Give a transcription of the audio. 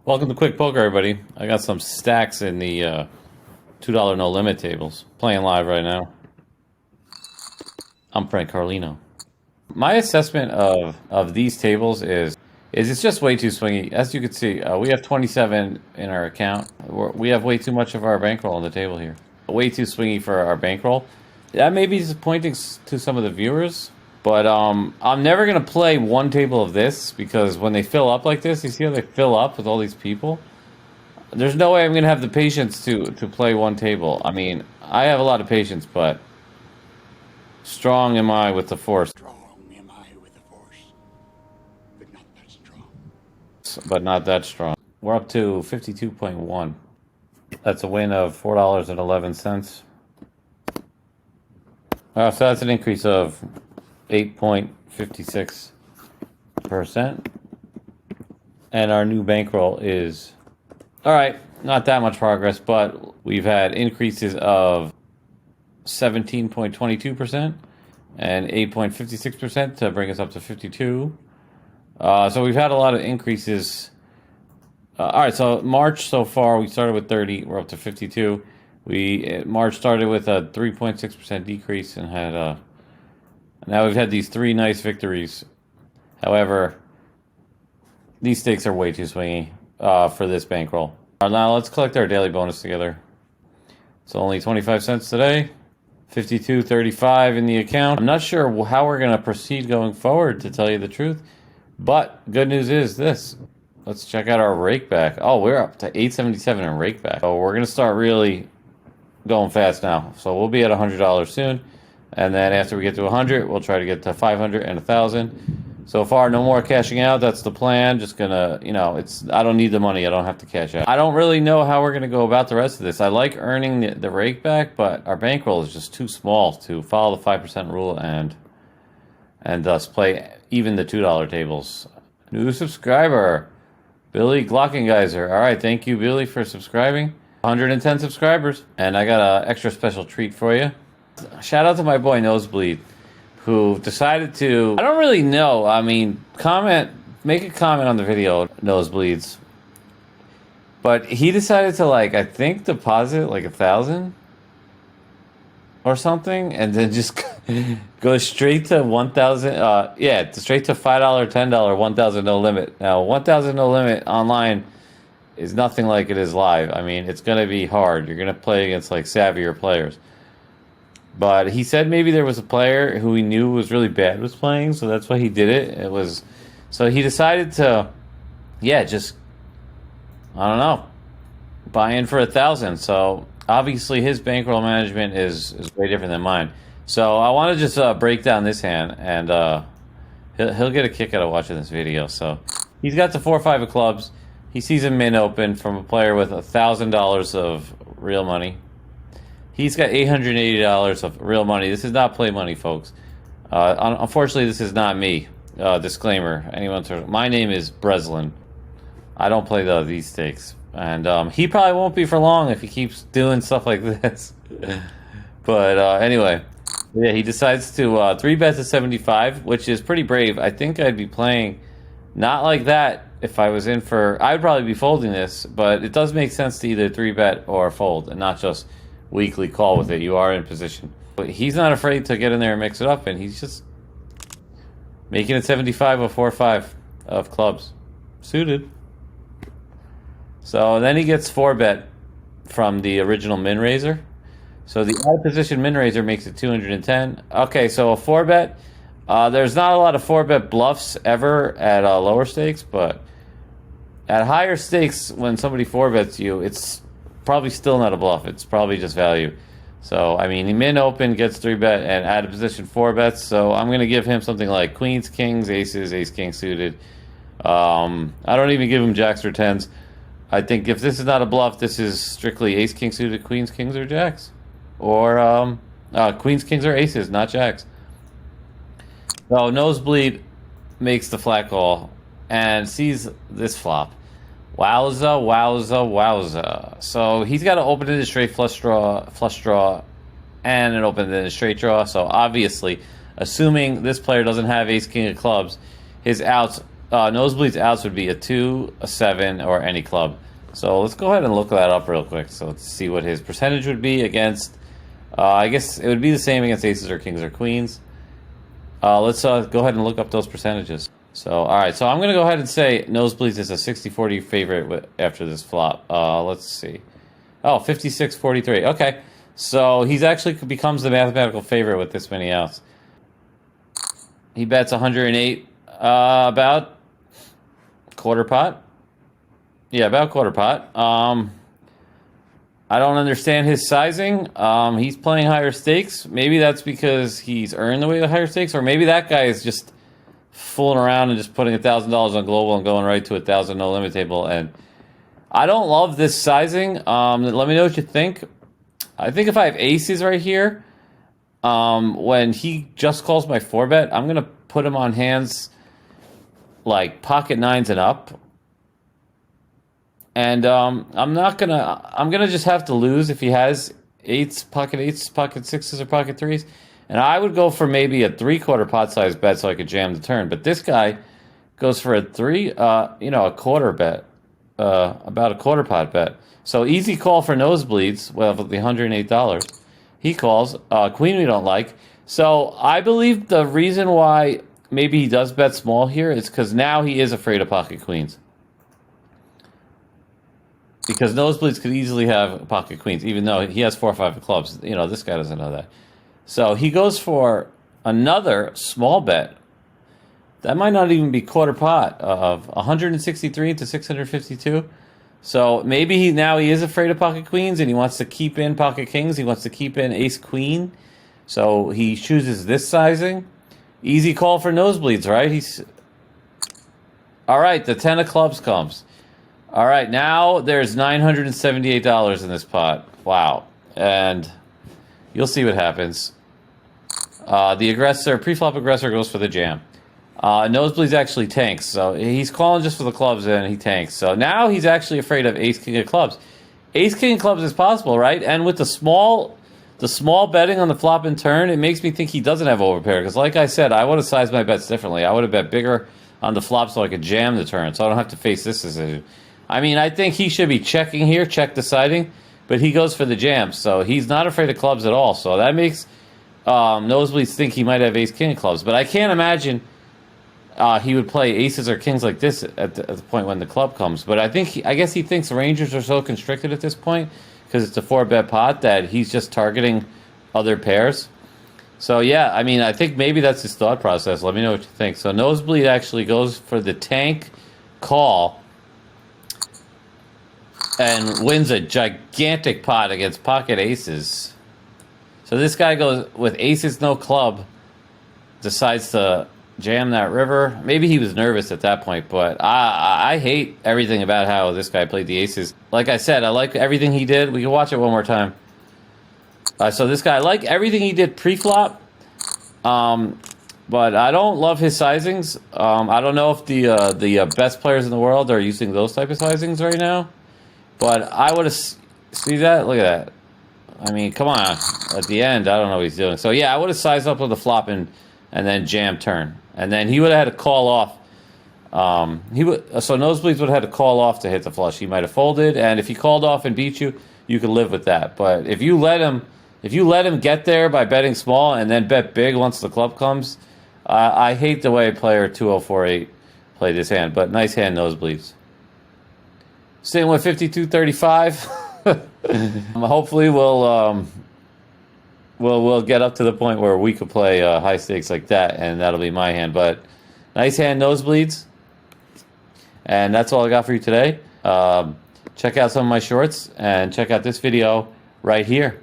Welcome to Quick Poker, everybody. I got some stacks in the $2 no limit tables. Playing live right now. I'm Frank Carlino. My assessment of these tables is it's just way too swingy. As you can see, we have 27 in our account. We have way too much of our bankroll on the table here. Way too swingy for our bankroll. That may be disappointing to some of the viewers. But I'm never going to play one table of this because when they fill up like this, you see how they fill up with all these people? There's no way I'm going to have the patience to play one table. I mean, I have a lot of patience, but strong am I with the force. Strong am I with the force, but not that strong. But not that strong. We're up to 52.1. That's a win of $4.11. So that's an increase of 8.56%. And our new bankroll is, all right, not that much progress, but we've had increases of 17.22% and 8.56% to bring us up to 52. So we've had a lot of increases. All right, so March so far, we started with 30, we're up to 52. March started with a 3.6% decrease and had now we've had these 3 nice victories. However, these stakes are way too swingy for this bankroll. Now let's collect our daily bonus together. It's only 25 cents today. 52.35 in the account. I'm not sure how we're going to proceed going forward, to tell you the truth. But good news is this. Let's check out our rake back. Oh, we're up to 877 in rake back. So we're going to start really going fast now. So we'll be at $100 soon. And then after we get to 100, we'll try to get to 500 and 1,000. So far, no more cashing out. That's the plan. Just gonna, I don't need the money. I don't have to cash out. I don't really know how we're gonna go about the rest of this. I like earning the rake back, but our bankroll is just too small to follow the 5% rule and thus play even the $2 tables. New subscriber, Billy Glockengeyser. All right, thank you, Billy, for subscribing. 110 subscribers, and I got an extra special treat for you. Shout out to my boy Nosebleed, who decided to, I don't really know, I mean, make a comment on the video, Nosebleeds. But he decided to, I think deposit 1,000 or something, and then just go straight to 1,000, straight to $5, $10, 1,000 no limit. Now, 1,000 no limit online is nothing like it is live. I mean, it's going to be hard. You're going to play against, savvier players. But he said maybe there was a player who he knew was really bad was playing, so that's why he did it. So he decided to, I don't know, buy in for 1,000. So obviously his bankroll management is way different than mine. So I want to just break down this hand, and he'll get a kick out of watching this video. So he's got the 4 or 5 of clubs. He sees a min open from a player with $1,000 of real money. He's got $880 of real money. This is not play money, folks. Unfortunately, this is not me. Disclaimer. My name is Brezlin. I don't play these stakes. And he probably won't be for long if he keeps doing stuff like this. But anyway, yeah, he decides to 3-bet to 75, which is pretty brave. I think I'd be playing not like that if I was in for... I'd probably be folding this, but it does make sense to either 3-bet or fold and not just weekly call with it. You are in position. But he's not afraid to get in there and mix it up, and he's just making it 75 with 4 or 5 of clubs suited. So then he gets 4-bet from the original min raiser. So the out of position min raiser makes it 210. Okay, so a 4-bet. There's not a lot of 4-bet bluffs ever at lower stakes, but at higher stakes, when somebody 4-bets you, it's probably still not a bluff. It's probably just value. So, I mean, he min open, gets 3-bet, and out of position 4-bets. So I'm going to give him something like queens, kings, aces, ace, king suited. I don't even give him jacks or tens. I think if this is not a bluff, this is strictly ace, king suited, queens, kings, or jacks. Or queens, kings, or aces, not jacks. So Nosebleed makes the flat call and sees this flop. Wowza, wowza, wowza. So he's got to open it a straight flush draw, and an open it a straight draw. So obviously, assuming this player doesn't have ace king of clubs, his outs nosebleeds outs would be a 2, a 7, or any club. So let's go ahead and look that up real quick. So let's see what his percentage would be against. I guess it would be the same against aces or kings or queens. Let's go ahead and look up those percentages. So, all right. So I'm going to go ahead and say nosebleeds is a 60-40 favorite after this flop. Let's see. Oh, 56-43. Okay. So he's actually becomes the mathematical favorite with this many outs. He bets 108, about quarter pot. Yeah, about quarter pot. I don't understand his sizing. He's playing higher stakes. Maybe that's because he's earned the way to higher stakes, or maybe that guy is just fooling around and just putting $1,000 on global and going right to 1,000 no limit table. And I don't love this sizing. Let me know what you think. I think if I have aces right here, when he just calls my 4-bet, I'm gonna put him on hands like pocket 9s and up. And I'm gonna just have to lose if he has 8s, pocket 6s, or pocket 3s. And I would go for maybe a 3/4 pot size bet so I could jam the turn. But this guy goes for a 3, a quarter bet, about a quarter pot bet. So easy call for nosebleeds. Well, the $108, he calls queen we don't like. So I believe the reason why maybe he does bet small here is because now he is afraid of pocket queens. Because nosebleeds could easily have pocket queens, even though he has 4 or 5 of clubs. You know, this guy doesn't know that. So he goes for another small bet. That might not even be quarter pot of 163 to 652. So maybe he is afraid of pocket queens and he wants to keep in pocket kings. He wants to keep in ace queen. So he chooses this sizing. Easy call for nosebleeds, right? All right, the 10 of clubs comes. All right, now there's $978 in this pot. Wow. And you'll see what happens. The pre-flop aggressor goes for the jam. Nosebleeds actually tanks, so he's calling just for the clubs and he tanks. So now he's actually afraid of ace king of clubs. Ace king of clubs is possible, right? And with the small betting on the flop and turn, it makes me think he doesn't have overpair. Because like I said, I would have sized my bets differently. I would have bet bigger on the flop so I could jam the turn, so I don't have to face this decision. I mean, I think he should be checking here, check deciding, but he goes for the jam, so he's not afraid of clubs at all. So that makes nosebleeds think he might have ace king of clubs, but I can't imagine he would play aces or kings like this at the point when the club comes. But I guess he thinks rangers are so constricted at this point because it's a 4-bet pot that he's just targeting other pairs. So yeah, I mean, I think maybe that's his thought process. Let me know what you think. So nosebleed actually goes for the tank call and wins a gigantic pot against pocket aces. So this guy goes with aces, no club, decides to jam that river. Maybe he was nervous at that point, but I hate everything about how this guy played the aces. Like I said, I like everything he did. We can watch it one more time. So this guy, I like everything he did pre-flop, but I don't love his sizings. I don't know if the best players in the world are using those type of sizings right now. But I would have... See that? Look at that. I mean, come on. At the end, I don't know what he's doing. So, yeah, I would have sized up with the flop and then jam turn. And then he would have had to call off. So nosebleeds would have had to call off to hit the flush. He might have folded. And if he called off and beat you, you could live with that. But if you let him get there by betting small and then bet big once the club comes, I hate the way player 2048 played this hand. But nice hand, nosebleeds. Staying with 52-35. Hopefully we'll get up to the point where we could play high stakes like that, and that'll be my hand. But nice hand, nosebleeds. And that's all I got for you today. Check out some of my shorts and check out this video right here.